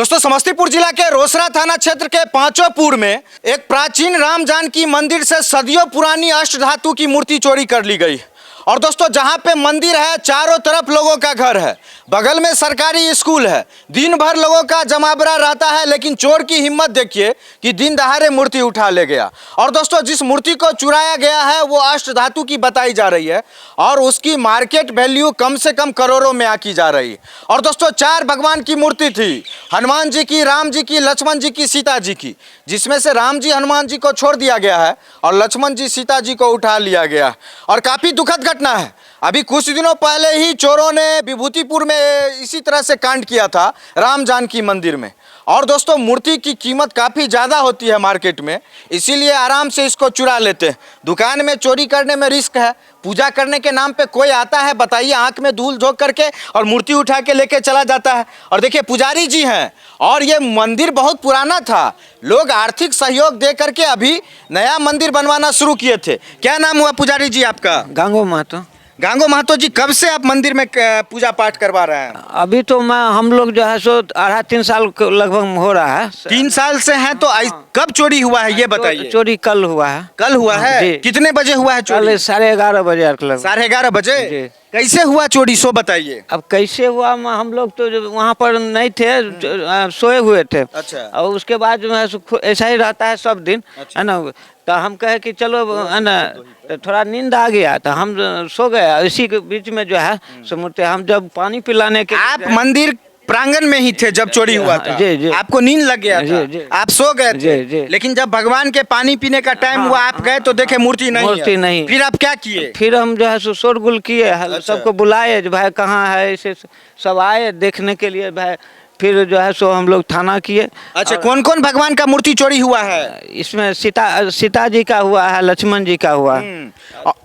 दोस्तों, समस्तीपुर जिला के रोसड़ा थाना क्षेत्र के पांचोपुर में एक प्राचीन राम जानकी मंदिर से सदियों पुरानी अष्टधातु की मूर्ति चोरी कर ली गई। और दोस्तों, जहां पे मंदिर है चारों तरफ लोगों का घर है, बगल में सरकारी स्कूल है, दिन भर लोगों का जमावड़ा रहता है, लेकिन चोर की हिम्मत देखिए कि दिन दहाड़े मूर्ति उठा ले गया। और दोस्तों, जिस मूर्ति को चुराया गया है वो अष्टधातु की बताई जा रही है और उसकी मार्केट वैल्यू कम से कम करोड़ों में आकी जा रही। और दोस्तों, 4 भगवान की मूर्ति थी, हनुमान जी की, राम जी की, लक्ष्मण जी की, सीता जी की, जिसमें से राम जी हनुमान जी को छोड़ दिया गया है और लक्ष्मण जी सीता जी को उठा लिया गया। और काफी दुखद घटना है। अभी कुछ दिनों पहले ही चोरों ने विभूतिपुर में इसी तरह से कांड किया था राम जानकी मंदिर में। और दोस्तों, मूर्ति की कीमत काफ़ी ज़्यादा होती है मार्केट में, इसीलिए आराम से इसको चुरा लेते हैं। दुकान में चोरी करने में रिस्क है, पूजा करने के नाम पे कोई आता है, बताइए, आंख में धूल झोंक करके और मूर्ति उठा के लेके चला जाता है। और देखिए, पुजारी जी हैं और ये मंदिर बहुत पुराना था, लोग आर्थिक सहयोग दे करके अभी नया मंदिर बनवाना शुरू किए थे। क्या नाम हुआ पुजारी जी आपका? गांगो महतो। गांगो महतो जी, कब से आप मंदिर में पूजा पाठ करवा रहे हैं? अभी तो हम लोग जो है सो 2.5-3 साल लगभग हो रहा है। 3 साल से हैं तो कब चोरी हुआ है ये बताइए। चोरी कल हुआ है। कल हुआ है? कितने बजे हुआ है चोरी? कल 11:30 बजे लगभग। 11:30 बजे? कैसे हुआ चोरी सो बताइए। अब कैसे हुआ, हम लोग तो वहाँ पर नहीं थे, सोए हुए थे। अच्छा। और उसके बाद जो है ऐसा ही रहता है सब दिन, है ना। तो हम कहे कि चलो, है ना, तो थोड़ा नींद आ गया तो हम सो गए। इसी के बीच में जो है समूर्ति हम जब पानी पिलाने के, आप मंदिर प्रांगण में ही थे जब चोरी हुआ था? जी जी। आपको नींद लग गया था? जी। आप सो गए थे? जी जी। लेकिन जब भगवान के पानी पीने का टाइम हुआ, आप गए तो देखे मूर्ति नहीं। फिर आप क्या किए? फिर हम जो है शोरगुल किए। अच्छा। सबको बुलाए, जो भाई कहाँ है, इसे सब आए देखने के लिए भाई। फिर जो है सो हम लोग थाना किए। अच्छा, कौन कौन भगवान का मूर्ति चोरी हुआ है? इसमें सीता जी का हुआ है, लक्ष्मण जी का हुआ है।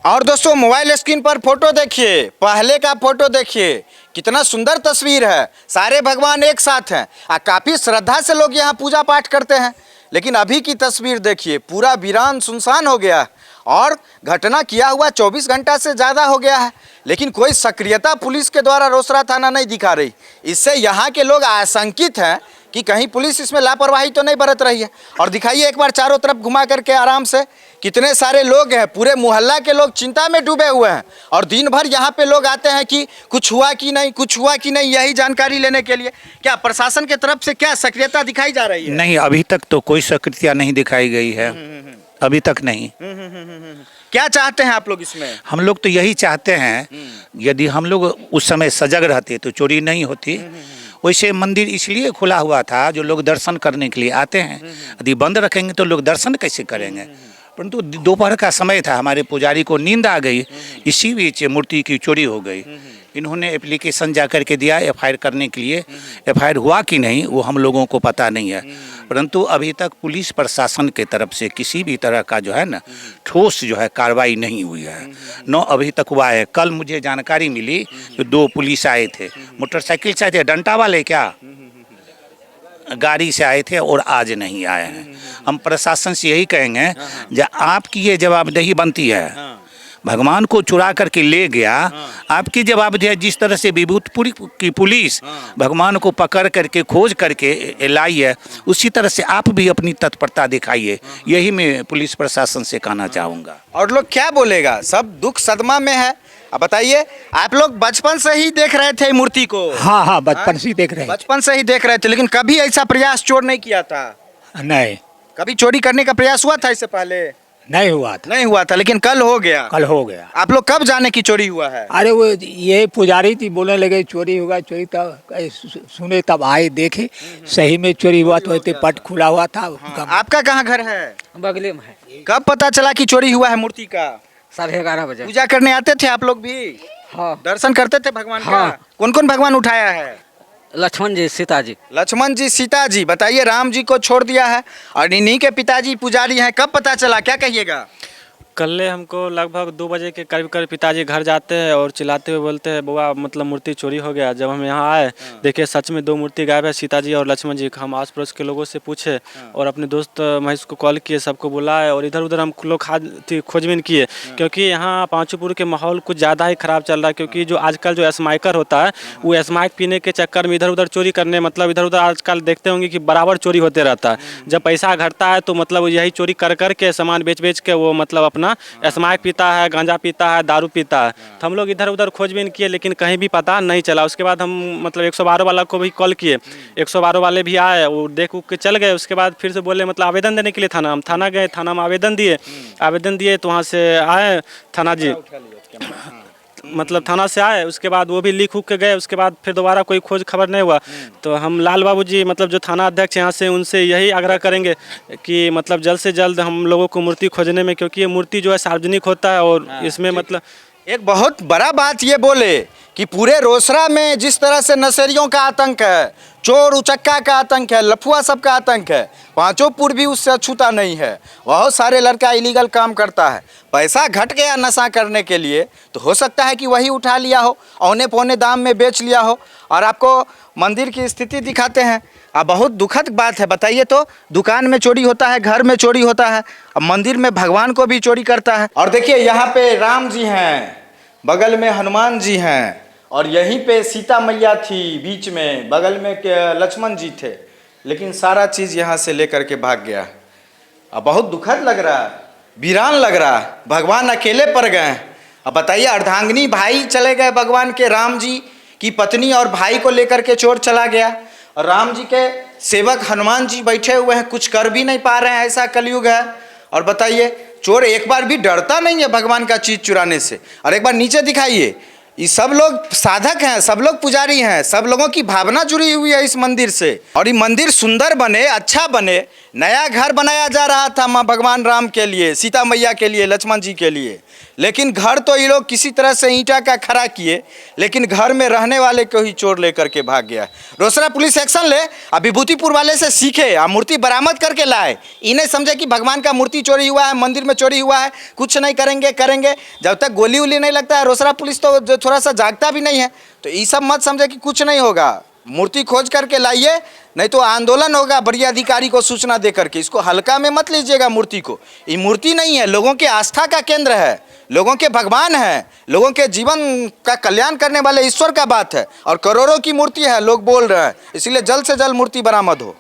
और दोस्तों, मोबाइल स्क्रीन पर फोटो देखिए, पहले का फोटो देखिए, कितना सुंदर तस्वीर है। सारे भगवान एक साथ हैं और काफी श्रद्धा से लोग यहाँ पूजा पाठ करते हैं। लेकिन अभी की तस्वीर देखिए, पूरा वीरान सुनसान हो गया है और घटना किया हुआ 24 घंटा से ज़्यादा हो गया है, लेकिन कोई सक्रियता पुलिस के द्वारा रोसड़ा थाना नहीं दिखा रही। इससे यहाँ के लोग आशंकित हैं कि कहीं पुलिस इसमें लापरवाही तो नहीं बरत रही है। और दिखाइए एक बार चारों तरफ घुमा करके आराम से, कितने सारे लोग हैं, पूरे मोहल्ला के लोग चिंता में डूबे हुए हैं और दिन भर यहाँ पे लोग आते हैं कि कुछ हुआ कि नहीं, कुछ हुआ कि नहीं, यही जानकारी लेने के लिए। क्या प्रशासन की तरफ से क्या सक्रियता दिखाई जा रही है? नहीं, अभी तक तो कोई सक्रियता नहीं दिखाई गई है, अभी तक नहीं। क्या चाहते हैं आप लोग इसमें? हम लोग तो यही चाहते हैं, यदि हम लोग उस समय सजग रहते तो चोरी नहीं होती। वैसे मंदिर इसलिए खुला हुआ था, जो लोग दर्शन करने के लिए आते हैं। यदि बंद रखेंगे तो लोग दर्शन कैसे करेंगे? परंतु दोपहर का समय था, हमारे पुजारी को नींद आ गई, इसी बीच मूर्ति की चोरी हो गई। इन्होंने एप्लीकेशन जा कर के दिया एफआईआर करने के लिए। एफआईआर हुआ कि नहीं वो हम लोगों को पता नहीं है, परंतु अभी तक पुलिस प्रशासन के तरफ से किसी भी तरह का जो है ना ठोस जो है कार्रवाई नहीं हुई है, न अभी तक हुआ है। कल मुझे जानकारी मिली कि 2 पुलिस आए थे, मोटरसाइकिल से आए थे, डंटा वाले क्या गाड़ी से आए थे और आज नहीं आए हैं। हम प्रशासन से यही कहेंगे, जब आपकी ये जवाबदेही बनती है, भगवान को चुरा करके ले गया, आपकी जवाबदेही जिस तरह से विभूतिपुर की पुलिस भगवान को पकड़ करके खोज करके लाई है, उसी तरह से आप भी अपनी तत्परता दिखाइए। यही मैं पुलिस प्रशासन से कहना चाहूँगा। और लोग क्या बोलेगा, सब दुख सदमा में है। अब बताइए, आप लोग बचपन से ही देख रहे थे मूर्ति को? हाँ, बचपन से ही देख रहे हैं। बचपन से ही देख रहे थे, लेकिन कभी ऐसा प्रयास चोर नहीं किया था? नहीं, कभी चोरी करने का प्रयास हुआ था इससे पहले? नहीं हुआ था। नहीं हुआ था, लेकिन कल हो गया। कल हो गया। आप लोग कब जाने की चोरी हुआ है? अरे वो ये पुजारी थी, बोलने लगे चोरी होगा, चोरी तब सुने तब आए देखे, सही में चोरी हुआ। तो इतने पट खुला हुआ था। आपका कहाँ घर है? बगले में है। कब पता चला कि चोरी हुआ है मूर्ति का? 11:30 बजे। पूजा करने आते थे आप लोग भी? हाँ। दर्शन करते थे भगवान का? हाँ। कौन कौन भगवान उठाया है? लक्ष्मण जी, सीता जी। लक्ष्मण जी, सीता जी। बताइए, राम जी को छोड़ दिया है और इन्हीं के पिताजी पुजारी हैं, कब पता चला, क्या कहिएगा? कल हमको लगभग 2 बजे के करीब करीब पिताजी घर जाते हैं और चिल्लाते हुए बोलते हैं बुआ मतलब मूर्ति चोरी हो गया। जब हम यहाँ आए देखिए सच में 2 मूर्ति गायब है, सीता जी और लक्ष्मण जी। हम आस पड़ोस के लोगों से पूछे और अपने दोस्त महेश को कॉल किए, सबको बुलाए और इधर उधर हम लोग खोजबीन किए, क्योंकि यहाँ पांचोपुर के माहौल कुछ ज़्यादा ही ख़राब चल रहा है। क्योंकि जो आजकल जो स्माइकर होता है वो स्माइक पीने के चक्कर में इधर उधर चोरी करने मतलब इधर उधर आजकल देखते होंगे कि बराबर चोरी होते रहता है। जब पैसा घटता है तो मतलब यही चोरी कर के सामान बेच के वो मतलब अपना स्माइक पीता है, गांजा पीता है, दारू पीता है। तो हम लोग इधर उधर खोजबीन किए लेकिन कहीं भी पता नहीं चला। उसके बाद हम मतलब 112 वाला को भी कॉल किए, 112 वाले भी आए, वो देख के चल गए। उसके बाद फिर से बोले मतलब आवेदन देने के लिए थाना, हम थाना गए, थाना में आवेदन दिए तो वहाँ से आए थाना जी मतलब थाना से आए। उसके बाद वो भी लिख उख के गए। उसके बाद फिर दोबारा कोई खोज खबर नहीं हुआ। तो हम लाल बाबू जी मतलब जो थाना अध्यक्ष यहाँ से उनसे यही आग्रह करेंगे कि मतलब जल्द से जल्द हम लोगों को मूर्ति खोजने में, क्योंकि ये मूर्ति जो है सार्वजनिक होता है और इसमें मतलब एक बहुत बड़ा बात ये बोले कि पूरे रोसड़ा में जिस तरह से नशेड़ियों का आतंक है, चोर उचक्का का आतंक है, लफुआ सबका आतंक है, पांचोपुर भी उससे अछूता नहीं है। बहुत सारे लड़का इलीगल काम करता है, पैसा घट गया नशा करने के लिए तो हो सकता है कि वही उठा लिया हो, औने पौने दाम में बेच लिया हो। और आपको मंदिर की स्थिति दिखाते हैं। अब बहुत दुखद बात है, बताइए तो, दुकान में चोरी होता है, घर में चोरी होता है, अब मंदिर में भगवान को भी चोरी करता है। और देखिए यहाँ पे राम जी हैं, बगल में हनुमान जी हैं और यहीं पे सीता मैया थी, बीच में बगल में लक्ष्मण जी थे, लेकिन सारा चीज़ यहाँ से लेकर के भाग गया। अब बहुत दुखद लग रहा है, वीरान लग रहा है, भगवान अकेले पड़ गए। अब बताइए, अर्धांगिनी भाई चले गए भगवान के, राम जी की पत्नी और भाई को लेकर के चोर चला गया और राम जी के सेवक हनुमान जी बैठे हुए हैं, कुछ कर भी नहीं पा रहे हैं, ऐसा कलयुग है। और बताइए, चोर एक बार भी डरता नहीं है भगवान का चीज़ चुराने से। और एक बार नीचे दिखाइए, ये सब लोग साधक हैं, सब लोग पुजारी हैं, सब लोगों की भावना जुड़ी हुई है इस मंदिर से। और ये मंदिर सुंदर बने, अच्छा बने, नया घर बनाया जा रहा था माँ भगवान राम के लिए, सीता मैया के लिए, लक्ष्मण जी के लिए, लेकिन घर तो ये लोग किसी तरह से ईंटा का खड़ा किए, लेकिन घर में रहने वाले को ही चोर लेकर के भाग गया। रोसड़ा पुलिस एक्शन ले, अब विभूतिपुर वाले से सीखे, अब मूर्ति बरामद करके लाए। इन्हें समझे कि भगवान का मूर्ति चोरी हुआ है, मंदिर में चोरी हुआ है, कुछ नहीं करेंगे। जब तक गोली उली नहीं लगता है, रोसड़ा पुलिस तो थोड़ा सा जागता भी नहीं है। तो ये सब मत समझे कि कुछ नहीं होगा, मूर्ति खोज करके लाइए, नहीं तो आंदोलन होगा बड़ी अधिकारी को सूचना दे करके। इसको हल्का में मत लीजिएगा मूर्ति को, ये मूर्ति नहीं है, लोगों के आस्था का केंद्र है, लोगों के भगवान है, लोगों के जीवन का कल्याण करने वाले ईश्वर का बात है। और करोड़ों की मूर्ति है, लोग बोल रहे हैं, इसलिए जल्द से जल्द मूर्ति बरामद हो।